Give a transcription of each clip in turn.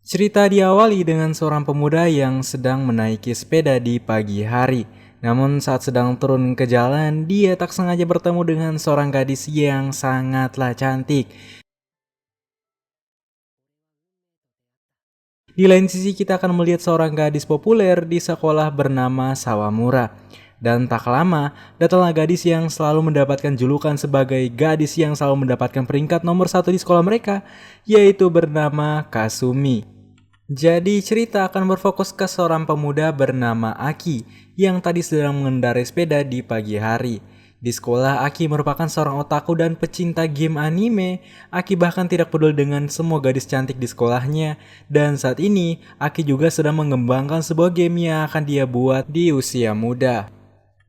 Cerita diawali dengan seorang pemuda yang sedang menaiki sepeda di pagi hari. Namun saat sedang turun ke jalan, dia tak sengaja bertemu dengan seorang gadis yang sangatlah cantik. Di lain sisi kita akan melihat seorang gadis populer di sekolah bernama Sawamura. Dan tak lama, datanglah gadis yang selalu mendapatkan julukan sebagai gadis yang selalu mendapatkan peringkat nomor satu di sekolah mereka, yaitu bernama Kasumi. Jadi cerita akan berfokus ke seorang pemuda bernama Aki yang tadi sedang mengendarai sepeda di pagi hari. Di sekolah, Aki merupakan seorang otaku dan pecinta game anime. Aki bahkan tidak peduli dengan semua gadis cantik di sekolahnya. Dan saat ini, Aki juga sedang mengembangkan sebuah game yang akan dia buat di usia muda.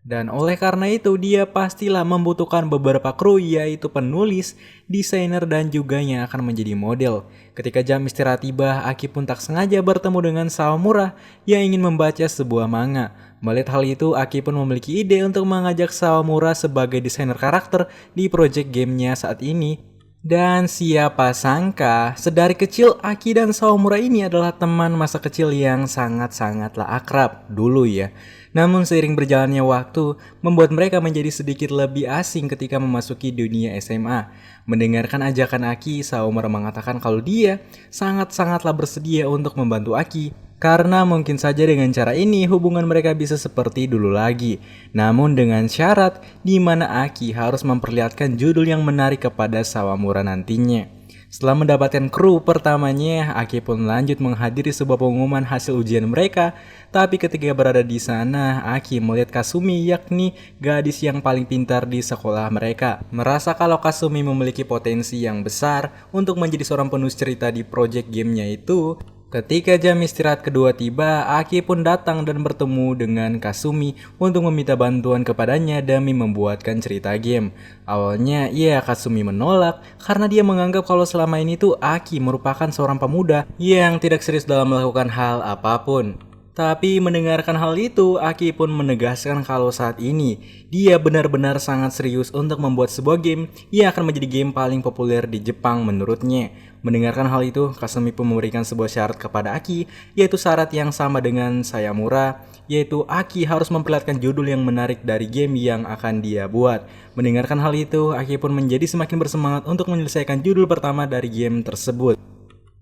Dan oleh karena itu dia pastilah membutuhkan beberapa kru yaitu penulis, desainer dan juga yang akan menjadi model. Ketika jam istirahat tiba, Aki pun tak sengaja bertemu dengan Sawamura yang ingin membaca sebuah manga. Melihat hal itu, Aki pun memiliki ide untuk mengajak Sawamura sebagai desainer karakter di project gamenya saat ini. Dan siapa sangka, sedari kecil Aki dan Sawamura ini adalah teman masa kecil yang sangat-sangatlah akrab dulu ya. Namun seiring berjalannya waktu, membuat mereka menjadi sedikit lebih asing ketika memasuki dunia SMA. Mendengarkan ajakan Aki, Sawamura mengatakan kalau dia sangat-sangatlah bersedia untuk membantu Aki. Karena mungkin saja dengan cara ini hubungan mereka bisa seperti dulu lagi. Namun dengan syarat di mana Aki harus memperlihatkan judul yang menarik kepada Sawamura nantinya. Setelah mendapatkan kru pertamanya, Aki pun lanjut menghadiri sebuah pengumuman hasil ujian mereka. Tapi ketika berada di sana, Aki melihat Kasumi yakni gadis yang paling pintar di sekolah mereka. Merasa kalau Kasumi memiliki potensi yang besar untuk menjadi seorang penulis cerita di project gamenya itu. Ketika jam istirahat kedua tiba, Aki pun datang dan bertemu dengan Kasumi untuk meminta bantuan kepadanya demi membuatkan cerita game. Awalnya, Kasumi menolak karena dia menganggap kalau selama ini tuh Aki merupakan seorang pemuda yang tidak serius dalam melakukan hal apapun. Tapi mendengarkan hal itu, Aki pun menegaskan kalau saat ini dia benar-benar sangat serius untuk membuat sebuah game yang akan menjadi game paling populer di Jepang menurutnya. Mendengarkan hal itu, Kasumi pun memberikan sebuah syarat kepada Aki, yaitu syarat yang sama dengan Sawamura, yaitu Aki harus memperlihatkan judul yang menarik dari game yang akan dia buat. Mendengarkan hal itu, Aki pun menjadi semakin bersemangat untuk menyelesaikan judul pertama dari game tersebut.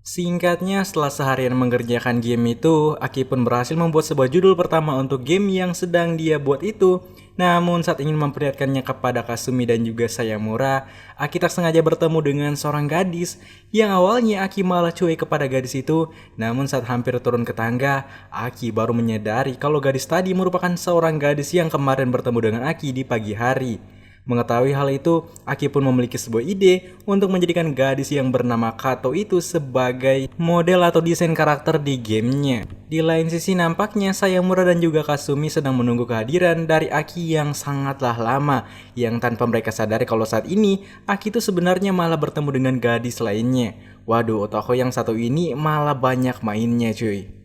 Singkatnya, setelah seharian mengerjakan game itu, Aki pun berhasil membuat sebuah judul pertama untuk game yang sedang dia buat itu. Namun saat ingin memperlihatkannya kepada Kasumi dan juga Sawamura, Aki tak sengaja bertemu dengan seorang gadis yang awalnya Aki malah cuek kepada gadis itu. Namun saat hampir turun ke tangga, Aki baru menyadari kalau gadis tadi merupakan seorang gadis yang kemarin bertemu dengan Aki di pagi hari. Mengetahui hal itu, Aki pun memiliki sebuah ide untuk menjadikan gadis yang bernama Kato itu sebagai model atau desain karakter di gamenya. Di lain sisi nampaknya Sawamura dan juga Kasumi sedang menunggu kehadiran dari Aki yang sangatlah lama, yang tanpa mereka sadari kalau saat ini Aki itu sebenarnya malah bertemu dengan gadis lainnya. Waduh, otaku yang satu ini malah banyak mainnya cuy.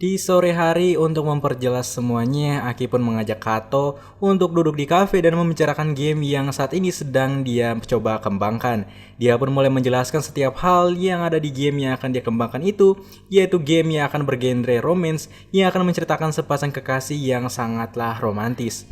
Di sore hari untuk memperjelas semuanya, Aki pun mengajak Kato untuk duduk di kafe dan membicarakan game yang saat ini sedang dia coba kembangkan. Dia pun mulai menjelaskan setiap hal yang ada di game yang akan dia kembangkan itu, yaitu game yang akan bergenre romance yang akan menceritakan sepasang kekasih yang sangatlah romantis.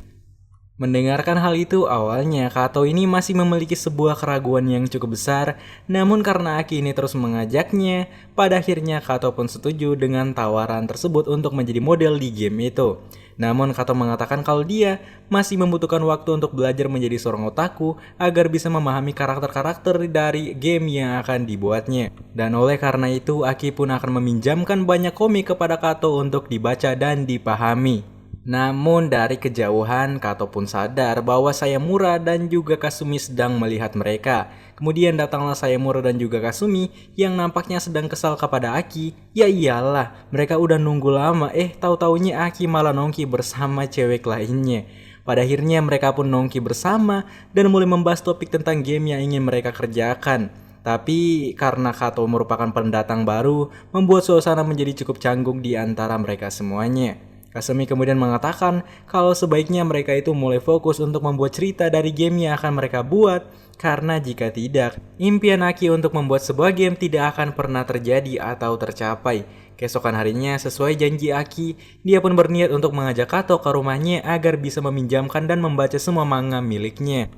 Mendengarkan hal itu, awalnya Kato ini masih memiliki sebuah keraguan yang cukup besar, namun karena Aki ini terus mengajaknya, pada akhirnya Kato pun setuju dengan tawaran tersebut untuk menjadi model di game itu. Namun Kato mengatakan kalau dia masih membutuhkan waktu untuk belajar menjadi seorang otaku agar bisa memahami karakter-karakter dari game yang akan dibuatnya. Dan oleh karena itu, Aki pun akan meminjamkan banyak komik kepada Kato untuk dibaca dan dipahami. Namun dari kejauhan, Kato pun sadar bahwa Sawamura dan juga Kasumi sedang melihat mereka. Kemudian datanglah Sawamura dan juga Kasumi yang nampaknya sedang kesal kepada Aki. Ya iyalah, mereka udah nunggu lama, tahu-taunya Aki malah nongki bersama cewek lainnya. Pada akhirnya mereka pun nongki bersama dan mulai membahas topik tentang game yang ingin mereka kerjakan. Tapi karena Kato merupakan pendatang baru, membuat suasana menjadi cukup canggung di antara mereka semuanya. Kasumi kemudian mengatakan kalau sebaiknya mereka itu mulai fokus untuk membuat cerita dari game yang akan mereka buat, karena jika tidak, impian Aki untuk membuat sebuah game tidak akan pernah terjadi atau tercapai. Keesokan harinya, sesuai janji Aki, dia pun berniat untuk mengajak Kato ke rumahnya agar bisa meminjamkan dan membaca semua manga miliknya.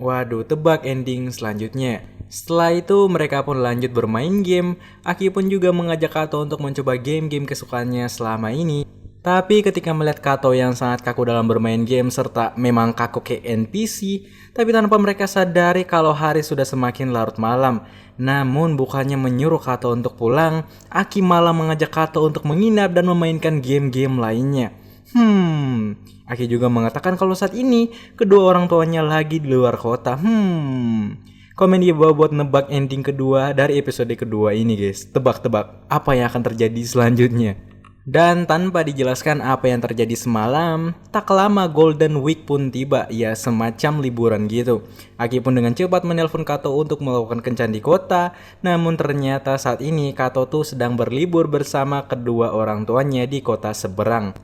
Waduh, tebak ending selanjutnya. Setelah itu, mereka pun lanjut bermain game. Aki pun juga mengajak Kato untuk mencoba game-game kesukaannya selama ini. Tapi ketika melihat Kato yang sangat kaku dalam bermain game serta memang kaku kayak NPC, tapi tanpa mereka sadari kalau hari sudah semakin larut malam. Namun bukannya menyuruh Kato untuk pulang, Aki malah mengajak Kato untuk menginap dan memainkan game-game lainnya. Aki juga mengatakan kalau saat ini kedua orang tuanya lagi di luar kota. Komen dia bawa buat nebak ending kedua dari episode kedua ini guys. Tebak-tebak apa yang akan terjadi selanjutnya. Dan tanpa dijelaskan apa yang terjadi semalam, tak lama Golden Week pun tiba, ya semacam liburan gitu. Aki pun dengan cepat menelpon Kato untuk melakukan kencan di kota, namun ternyata saat ini Kato tuh sedang berlibur bersama kedua orang tuanya di kota seberang.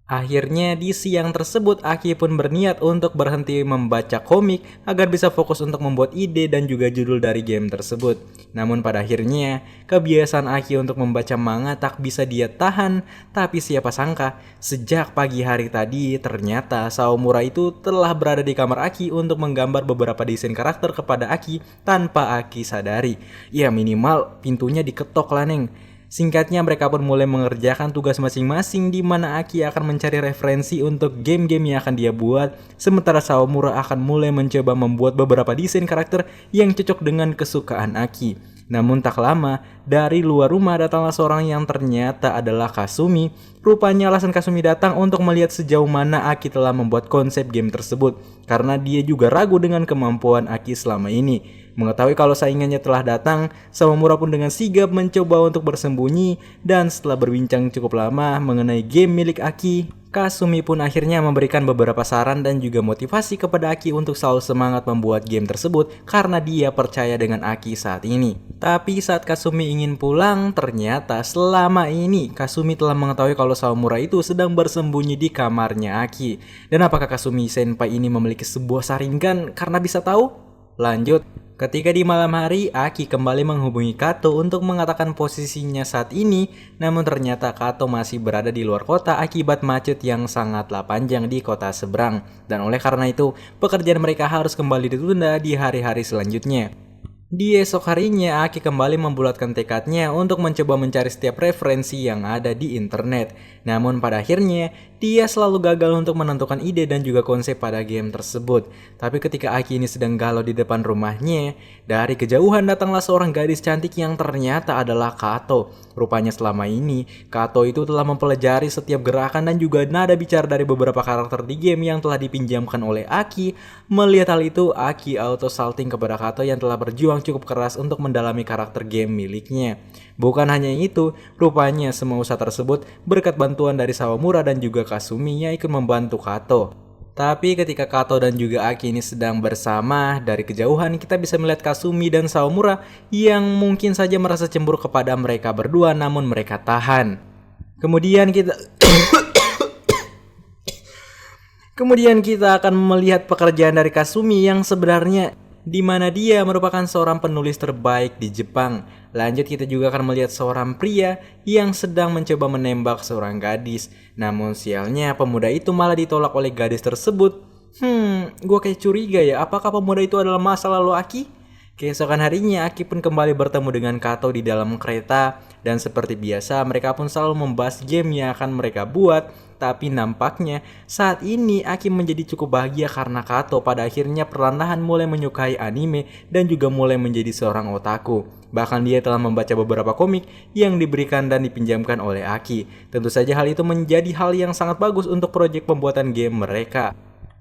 Akhirnya di siang tersebut Aki pun berniat untuk berhenti membaca komik agar bisa fokus untuk membuat ide dan juga judul dari game tersebut. Namun pada akhirnya kebiasaan Aki untuk membaca manga tak bisa dia tahan, tapi siapa sangka sejak pagi hari tadi ternyata Sawamura itu telah berada di kamar Aki untuk menggambar beberapa desain karakter kepada Aki tanpa Aki sadari. Ya minimal pintunya diketok lah neng. Singkatnya mereka pun mulai mengerjakan tugas masing-masing di mana Aki akan mencari referensi untuk game-game yang akan dia buat, sementara Sawamura akan mulai mencoba membuat beberapa desain karakter yang cocok dengan kesukaan Aki. Namun tak lama, dari luar rumah datanglah seorang yang ternyata adalah Kasumi. Rupanya alasan Kasumi datang untuk melihat sejauh mana Aki telah membuat konsep game tersebut, karena dia juga ragu dengan kemampuan Aki selama ini. Mengetahui kalau saingannya telah datang, Sawamura pun dengan sigap mencoba untuk bersembunyi, dan setelah berbincang cukup lama mengenai game milik Aki, Kasumi pun akhirnya memberikan beberapa saran dan juga motivasi kepada Aki untuk selalu semangat membuat game tersebut karena dia percaya dengan Aki saat ini. Tapi saat Kasumi ingin pulang, ternyata selama ini Kasumi telah mengetahui kalau Sawamura itu sedang bersembunyi di kamarnya Aki. Dan apakah Kasumi senpai ini memiliki sebuah saringan karena bisa tahu? Lanjut. Ketika di malam hari, Aki kembali menghubungi Kato untuk mengatakan posisinya saat ini, namun ternyata Kato masih berada di luar kota akibat macet yang sangatlah panjang di kota seberang. Dan oleh karena itu, pekerjaan mereka harus kembali ditunda di hari-hari selanjutnya. Di esok harinya, Aki kembali membulatkan tekadnya untuk mencoba mencari setiap referensi yang ada di internet. Namun pada akhirnya, dia selalu gagal untuk menentukan ide dan juga konsep pada game tersebut. Tapi ketika Aki ini sedang galau di depan rumahnya, dari kejauhan datanglah seorang gadis cantik yang ternyata adalah Kato. Rupanya selama ini, Kato itu telah mempelajari setiap gerakan dan juga nada bicara dari beberapa karakter di game yang telah dipinjamkan oleh Aki. Melihat hal itu, Aki auto salting kepada Kato yang telah berjuang cukup keras untuk mendalami karakter game miliknya. Bukan hanya itu, rupanya semua usaha tersebut berkat bantuan dari Sawamura dan juga Kasumi yang ikut membantu Kato. Tapi ketika Kato dan juga Aki ini sedang bersama, dari kejauhan kita bisa melihat Kasumi dan Sawamura yang mungkin saja merasa cemburu kepada mereka berdua, namun mereka tahan. Kemudian kita akan melihat pekerjaan dari Kasumi yang sebenarnya di mana dia merupakan seorang penulis terbaik di Jepang. Lanjut kita juga akan melihat seorang pria yang sedang mencoba menembak seorang gadis. Namun sialnya pemuda itu malah ditolak oleh gadis tersebut. Gue kayak curiga ya, apakah pemuda itu adalah masa lalu Aki? Keesokan harinya Aki pun kembali bertemu dengan Kato di dalam kereta. Dan seperti biasa mereka pun selalu membahas game yang akan mereka buat. Tapi nampaknya saat ini Aki menjadi cukup bahagia karena Kato pada akhirnya perlahan-lahan mulai menyukai anime dan juga mulai menjadi seorang otaku. Bahkan dia telah membaca beberapa komik yang diberikan dan dipinjamkan oleh Aki. Tentu saja hal itu menjadi hal yang sangat bagus untuk proyek pembuatan game mereka.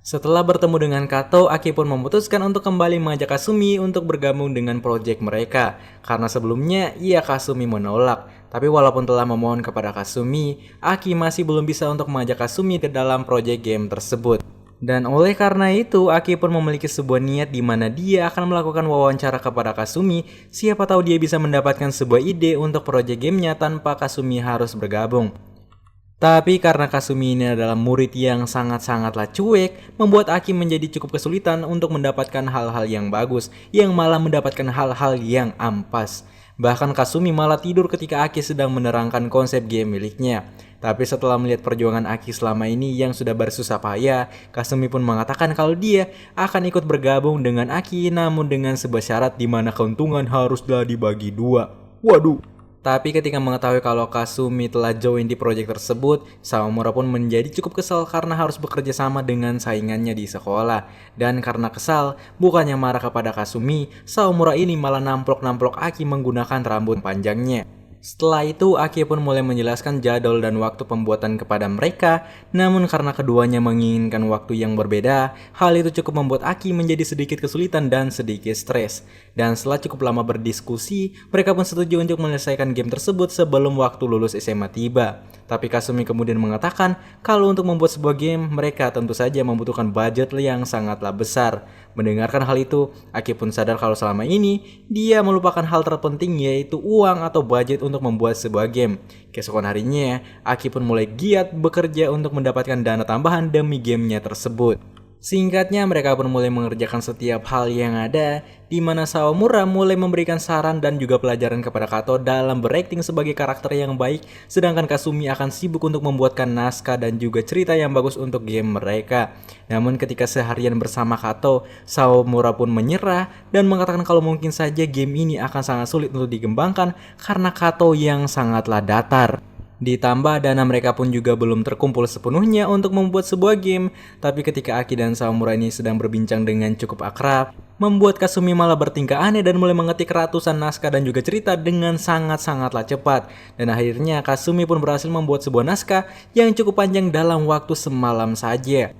Setelah bertemu dengan Kato, Aki pun memutuskan untuk kembali mengajak Kasumi untuk bergabung dengan proyek mereka. Karena sebelumnya, Kasumi menolak. Tapi walaupun telah memohon kepada Kasumi, Aki masih belum bisa untuk mengajak Kasumi ke dalam proyek game tersebut. Dan oleh karena itu, Aki pun memiliki sebuah niat di mana dia akan melakukan wawancara kepada Kasumi. Siapa tahu dia bisa mendapatkan sebuah ide untuk proyek gamenya tanpa Kasumi harus bergabung. Tapi karena Kasumi ini adalah murid yang sangat-sangatlah cuek, membuat Aki menjadi cukup kesulitan untuk mendapatkan hal-hal yang bagus, yang malah mendapatkan hal-hal yang ampas. Bahkan Kasumi malah tidur ketika Aki sedang menerangkan konsep game miliknya. Tapi setelah melihat perjuangan Aki selama ini yang sudah bersusah payah, Kasumi pun mengatakan kalau dia akan ikut bergabung dengan Aki, namun dengan sebuah syarat di mana keuntungan haruslah dibagi dua. Waduh. Tapi ketika mengetahui kalau Kasumi telah join di proyek tersebut, Sawamura pun menjadi cukup kesal karena harus bekerja sama dengan saingannya di sekolah. Dan karena kesal, bukannya marah kepada Kasumi, Sawamura ini malah namplok-namplok Aki menggunakan rambut panjangnya. Setelah itu, Aki pun mulai menjelaskan jadwal dan waktu pembuatan kepada mereka, namun karena keduanya menginginkan waktu yang berbeda, hal itu cukup membuat Aki menjadi sedikit kesulitan dan sedikit stres. Dan setelah cukup lama berdiskusi, mereka pun setuju untuk menyelesaikan game tersebut sebelum waktu lulus SMA tiba. Tapi Kasumi kemudian mengatakan kalau untuk membuat sebuah game, mereka tentu saja membutuhkan budget yang sangatlah besar. Mendengarkan hal itu, Aki pun sadar kalau selama ini dia melupakan hal terpenting yaitu uang atau budget untuk membuat sebuah game. Keesokan harinya, Aki pun mulai giat bekerja untuk mendapatkan dana tambahan demi gamenya tersebut. Singkatnya, mereka pun mulai mengerjakan setiap hal yang ada, di mana Sawamura mulai memberikan saran dan juga pelajaran kepada Kato dalam berakting sebagai karakter yang baik, sedangkan Kasumi akan sibuk untuk membuatkan naskah dan juga cerita yang bagus untuk game mereka. Namun ketika seharian bersama Kato, Sawamura pun menyerah dan mengatakan kalau mungkin saja game ini akan sangat sulit untuk dikembangkan karena Kato yang sangatlah datar. Ditambah dana mereka pun juga belum terkumpul sepenuhnya untuk membuat sebuah game. Tapi ketika Aki dan Sawamura ini sedang berbincang dengan cukup akrab, membuat Kasumi malah bertingkah aneh dan mulai mengetik ratusan naskah dan juga cerita dengan sangat-sangatlah cepat. Dan akhirnya Kasumi pun berhasil membuat sebuah naskah yang cukup panjang dalam waktu semalam saja.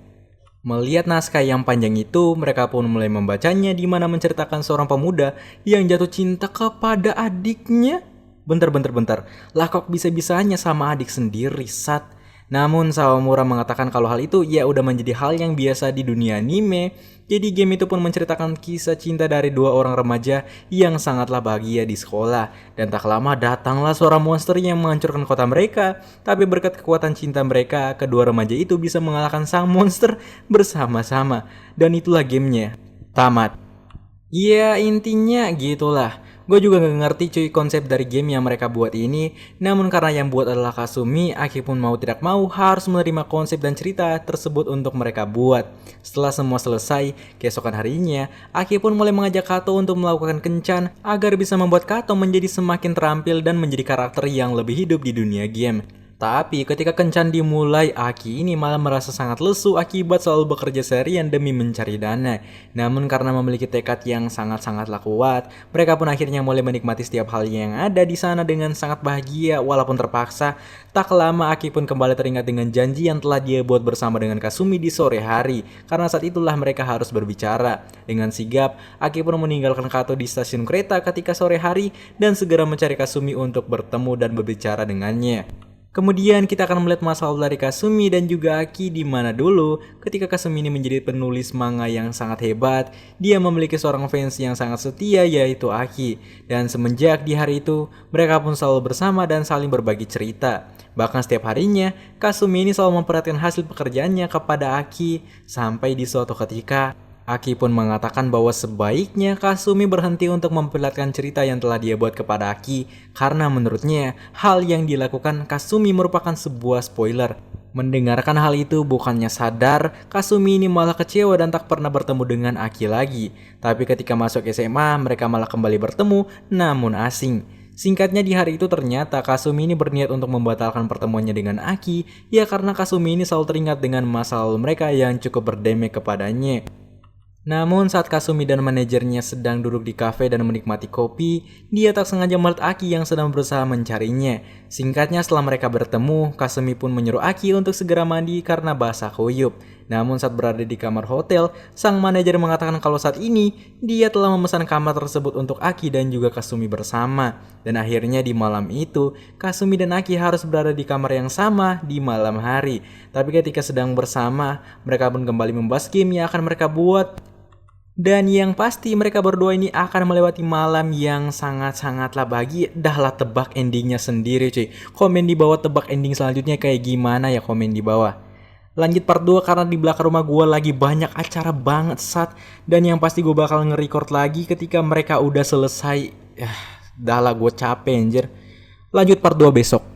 Melihat naskah yang panjang itu, mereka pun mulai membacanya di mana menceritakan seorang pemuda yang jatuh cinta kepada adiknya. Bentar. Lah kok bisa-bisanya sama adik sendiri, Sat? Namun Sawamura mengatakan kalau hal itu ya udah menjadi hal yang biasa di dunia anime. Jadi game itu pun menceritakan kisah cinta dari dua orang remaja yang sangatlah bahagia di sekolah. Dan tak lama datanglah seorang monster yang menghancurkan kota mereka. Tapi berkat kekuatan cinta mereka, kedua remaja itu bisa mengalahkan sang monster bersama-sama. Dan itulah gamenya. Tamat. Ya intinya gitulah. Gue juga gak ngerti cuy konsep dari game yang mereka buat ini. Namun karena yang buat adalah Kasumi, Aki pun mau tidak mau harus menerima konsep dan cerita tersebut untuk mereka buat. Setelah semua selesai, keesokan harinya, Aki pun mulai mengajak Kato untuk melakukan kencan agar bisa membuat Kato menjadi semakin terampil dan menjadi karakter yang lebih hidup di dunia game. Tapi ketika kencan dimulai, Aki ini malah merasa sangat lesu akibat selalu bekerja seharian demi mencari dana. Namun karena memiliki tekad yang sangat-sangatlah kuat, mereka pun akhirnya mulai menikmati setiap hal yang ada di sana dengan sangat bahagia walaupun terpaksa. Tak lama Aki pun kembali teringat dengan janji yang telah dia buat bersama dengan Kasumi di sore hari. Karena saat itulah mereka harus berbicara. Dengan sigap, Aki pun meninggalkan Kato di stasiun kereta ketika sore hari dan segera mencari Kasumi untuk bertemu dan berbicara dengannya. Kemudian kita akan melihat masa lalu dari Kasumi dan juga Aki di mana dulu ketika Kasumi ini menjadi penulis manga yang sangat hebat, dia memiliki seorang fans yang sangat setia yaitu Aki. Dan semenjak di hari itu, mereka pun selalu bersama dan saling berbagi cerita. Bahkan setiap harinya, Kasumi ini selalu memperhatikan hasil pekerjaannya kepada Aki sampai di suatu ketika Aki pun mengatakan bahwa sebaiknya Kasumi berhenti untuk memperlihatkan cerita yang telah dia buat kepada Aki karena menurutnya hal yang dilakukan Kasumi merupakan sebuah spoiler. Mendengarkan hal itu bukannya sadar, Kasumi ini malah kecewa dan tak pernah bertemu dengan Aki lagi. Tapi ketika masuk SMA mereka malah kembali bertemu namun asing. Singkatnya di hari itu ternyata Kasumi ini berniat untuk membatalkan pertemuannya dengan Aki ya karena Kasumi ini selalu teringat dengan masa lalu mereka yang cukup berdamai kepadanya. Namun saat Kasumi dan manajernya sedang duduk di kafe dan menikmati kopi, dia tak sengaja melihat Aki yang sedang berusaha mencarinya. Singkatnya setelah mereka bertemu, Kasumi pun menyuruh Aki untuk segera mandi karena basah kuyup. Namun saat berada di kamar hotel, sang manajer mengatakan kalau saat ini dia telah memesan kamar tersebut untuk Aki dan juga Kasumi bersama. Dan akhirnya di malam itu, Kasumi dan Aki harus berada di kamar yang sama di malam hari. Tapi ketika sedang bersama, mereka pun kembali membahas game yang akan mereka buat. Dan yang pasti mereka berdua ini akan melewati malam yang sangat-sangatlah bahagia. Dah lah tebak endingnya sendiri cuy. Komen di bawah tebak ending selanjutnya kayak gimana ya, komen di bawah. Lanjut part 2 karena di belakang rumah gue lagi banyak acara banget saat. Dan yang pasti gue bakal nge-record lagi ketika mereka udah selesai. Dah lah gue capek anjir. Lanjut part 2 besok.